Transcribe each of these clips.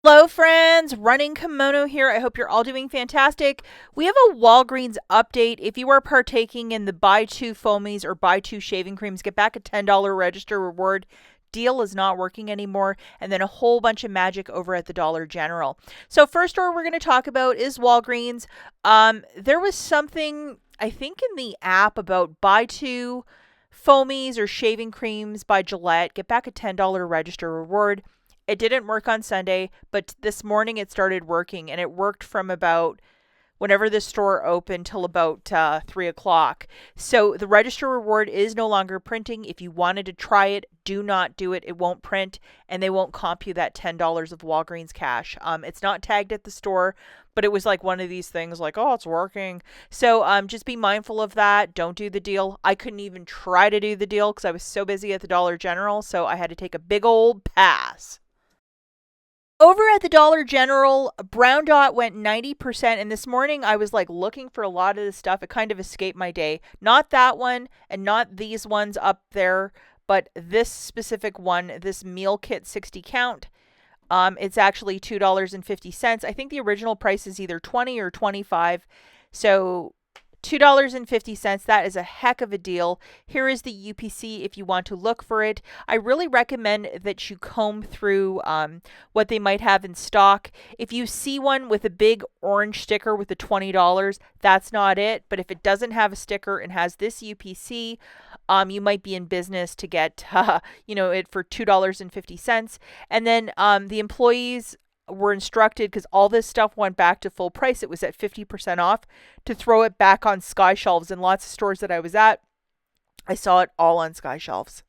Hello friends, Running Kimono here. I hope you're all doing fantastic. We have a Walgreens update. If you are partaking in the buy two foamies or buy two shaving creams, get back a $10 register reward. Deal is not working anymore, and then a whole bunch of magic over at the Dollar General. So first store we're going to talk about is Walgreens. There was something, I think, in the app about buy two foamies or shaving creams by Gillette, get back a $10 register reward. It didn't work on Sunday, but this morning it started working, and it worked from about whenever the store opened till about 3 o'clock. So the register reward is no longer printing. If you wanted to try it, do not do it. It won't print, and they won't comp you that $10 of Walgreens cash. It's not tagged at the store, but it was like one of these things like, oh, it's working. So just be mindful of that. Don't do the deal. I couldn't even try to do the deal because I was so busy at the Dollar General, so I had to take a big old pass. Over at the Dollar General, Brown Dot went 90%, and this morning I was like looking for a lot of this stuff. It kind of escaped my day. Not that one and not these ones up there, but this specific one, this meal kit 60 count. It's actually $2.50. I think the original price is either 20 or 25. So $2.50. That is a heck of a deal. Here is the UPC if you want to look for it. I really recommend that you comb through what they might have in stock. If you see one with a big orange sticker with the $20, that's not it. But if it doesn't have a sticker and has this UPC, you might be in business to get it for $2.50. And then the employees were instructed, because all this stuff went back to full price, it was at 50% off, to throw it back on Sky shelves. In lots of stores that I was at, I saw it all on Sky shelves.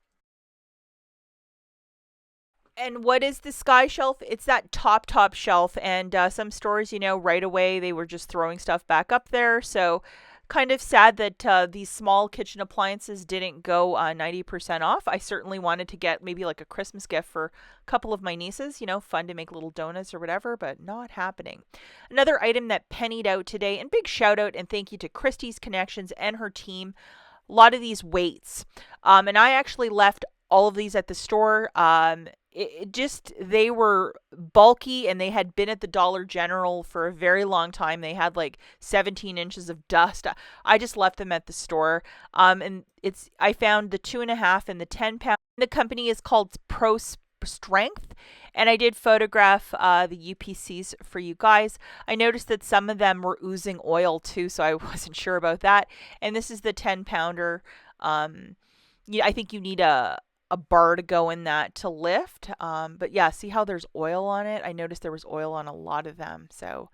And what is the Sky shelf? It's that top shelf. And some stores, right away they were just throwing stuff back up there. So kind of sad that these small kitchen appliances didn't go 90% off. I certainly wanted to get maybe like a Christmas gift for a couple of my nieces, fun to make little donuts or whatever, but not happening. Another item that pennied out today, and big shout out and thank you to Christie's Connections and her team. A lot of these weights. And I actually left all of these at the store. They were bulky, and they had been at the Dollar General for a very long time. They had like 17 inches of dust. I just left them at the store. And I found the 2.5 and the 10 pound. The company is called Pro Strength, and I did photograph the UPCs for you guys. I noticed that some of them were oozing oil too, so I wasn't sure about that. And this is the 10 pounder. I think you need a bar to go in that to lift. But yeah, see how there's oil on it? I noticed there was oil on a lot of them. So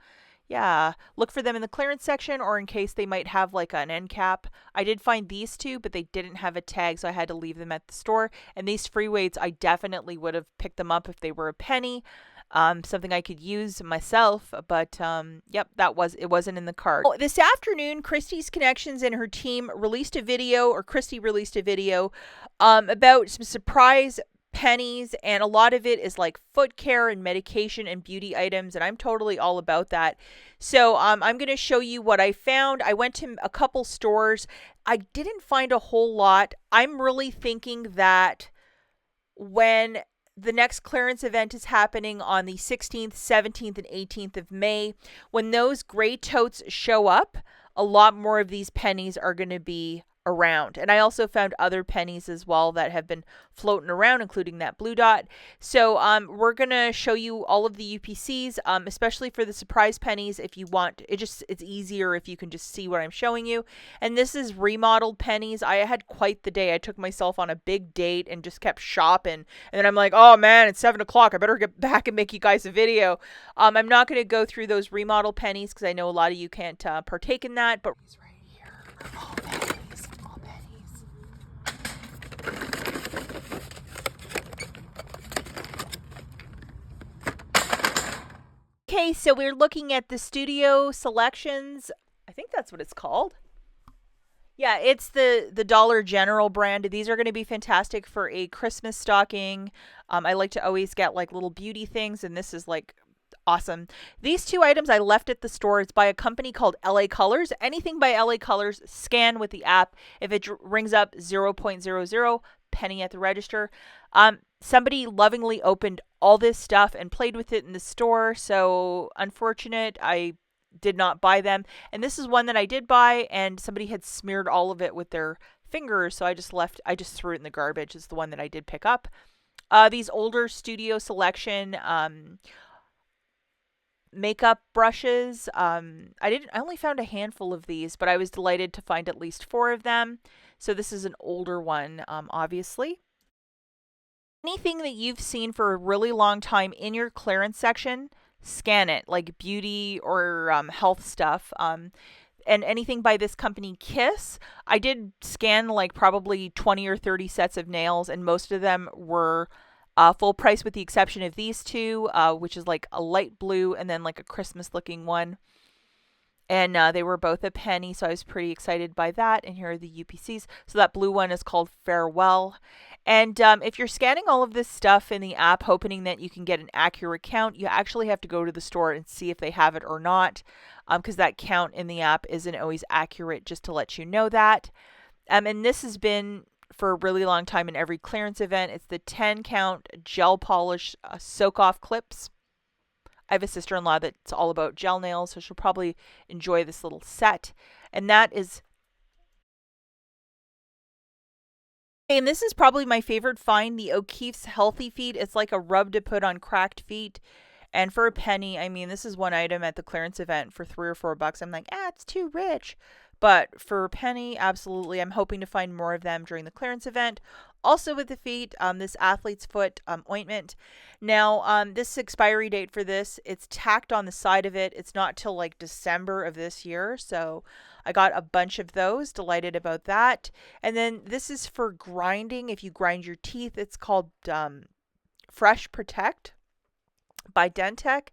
yeah, look for them in the clearance section, or in case they might have like an end cap. I did find these two, but they didn't have a tag, so I had to leave them at the store. And these free weights, I definitely would have picked them up if they were a penny. Something I could use myself, but yep, it wasn't in the cart. Oh, this afternoon, Christie's Connections and her team released a video, or Christy released a video about some surprise pennies, and a lot of it is like foot care and medication and beauty items, and I'm totally all about that. So I'm going to show you what I found. I went to a couple stores. I didn't find a whole lot. I'm really thinking that when the next clearance event is happening on the 16th, 17th, and 18th of May, when those gray totes show up, a lot more of these pennies are going to be around. And I also found other pennies as well that have been floating around, including that blue dot. So we're going to show you all of the UPCs, especially for the surprise pennies. If you want, it's easier if you can just see what I'm showing you. And this is remodeled pennies. I had quite the day. I took myself on a big date and just kept shopping. And then I'm like, oh man, it's 7 o'clock. I better get back and make you guys a video. I'm not going to go through those remodel pennies because I know a lot of you can't partake in that, but right here are all pennies. Okay, so we're looking at the Studio Selections. I think that's what it's called. Yeah, it's the Dollar General brand. These are going to be fantastic for a Christmas stocking. I like to always get like little beauty things, and this is like awesome. These two items I left at the store. It's by a company called LA Colors. Anything by LA Colors, scan with the app. If it rings up 0.00, penny at the register. Somebody lovingly opened all this stuff and played with it in the store, so unfortunate. I did not buy them. And this is one that I did buy, and somebody had smeared all of it with their fingers, so I just threw it in the garbage. It's the one that I did pick up. These older studio selection makeup brushes. I only found a handful of these, but I was delighted to find at least four of them. So this is an older one, obviously. Anything that you've seen for a really long time in your clearance section, scan it, like beauty or health stuff. And anything by this company, Kiss. I did scan like probably 20 or 30 sets of nails, and most of them were full price with the exception of these two, which is like a light blue and then like a Christmas looking one. And they were both a penny, so I was pretty excited by that. And here are the UPCs. So that blue one is called Farewell. And if you're scanning all of this stuff in the app, hoping that you can get an accurate count, you actually have to go to the store and see if they have it or not, because that count in the app isn't always accurate, just to let you know that. And this has been for a really long time in every clearance event. It's the 10 count gel polish soak off clips. I have a sister-in-law that's all about gel nails, so she'll probably enjoy this little set. And that is, and this is probably my favorite find, the O'Keeffe's Healthy Feet. It's like a rub to put on cracked feet. And for a penny, I mean, this is one item at the clearance event for $3 or $4. I'm like, it's too rich. But for a penny, absolutely. I'm hoping to find more of them during the clearance event. Also with the feet, this athlete's foot ointment. Now, this expiry date for this, it's tacked on the side of it. It's not till like December of this year. So I got a bunch of those. Delighted about that. And then this is for grinding. If you grind your teeth, it's called Fresh Protect by Dentec.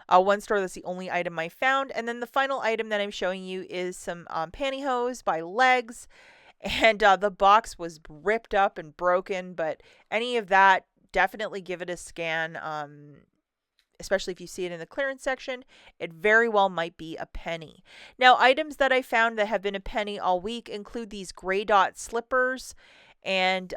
One store, that's the only item I found. And then the final item that I'm showing you is some pantyhose by Legs. And the box was ripped up and broken, but any of that, definitely give it a scan, especially if you see it in the clearance section. It very well might be a penny. Now, items that I found that have been a penny all week include these gray dot slippers, and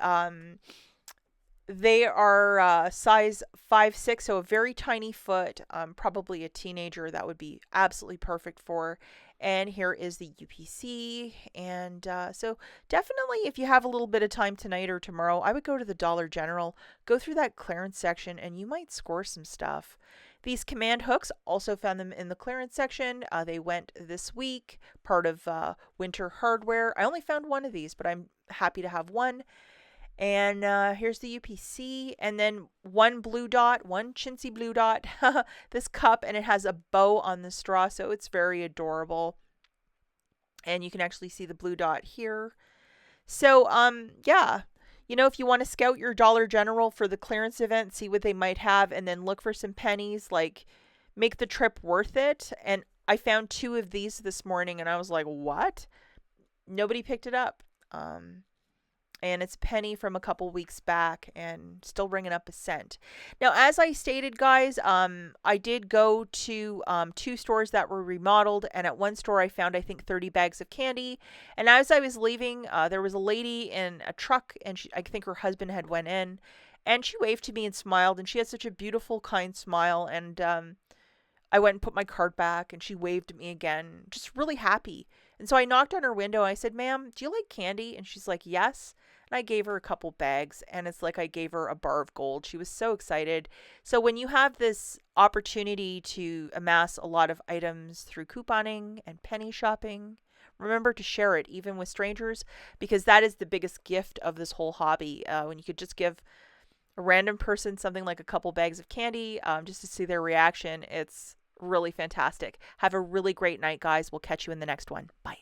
they are size 5'6", so a very tiny foot, probably a teenager that would be absolutely perfect for. And here is the UPC. And so definitely, if you have a little bit of time tonight or tomorrow, I would go to the Dollar General, go through that clearance section, and you might score some stuff. These command hooks, also found them in the clearance section. They went this week, part of winter hardware. I only found one of these, but I'm happy to have one. And here's the UPC, and then one blue dot, one chintzy blue dot, this cup, and it has a bow on the straw, so it's very adorable. And you can actually see the blue dot here. So, yeah, if you want to scout your Dollar General for the clearance event, see what they might have, and then look for some pennies, like, make the trip worth it. And I found two of these this morning, and I was like, what? Nobody picked it up. And it's a penny from a couple weeks back and still ringing up a cent. Now, as I stated, guys, I did go to two stores that were remodeled, and at one store I found, I think, 30 bags of candy. And as I was leaving, there was a lady in a truck, and I think her husband had went in, and she waved to me and smiled, and she had such a beautiful, kind smile, and I went and put my card back, and she waved at me again, just really happy. And so I knocked on her window. I said, "Ma'am, do you like candy?" And she's like, "Yes." And I gave her a couple bags, and it's like I gave her a bar of gold. She was so excited. So when you have this opportunity to amass a lot of items through couponing and penny shopping, remember to share it, even with strangers, because that is the biggest gift of this whole hobby. When you could just give a random person something like a couple bags of candy, just to see their reaction, it's really fantastic. Have a really great night, guys. We'll catch you in the next one. Bye.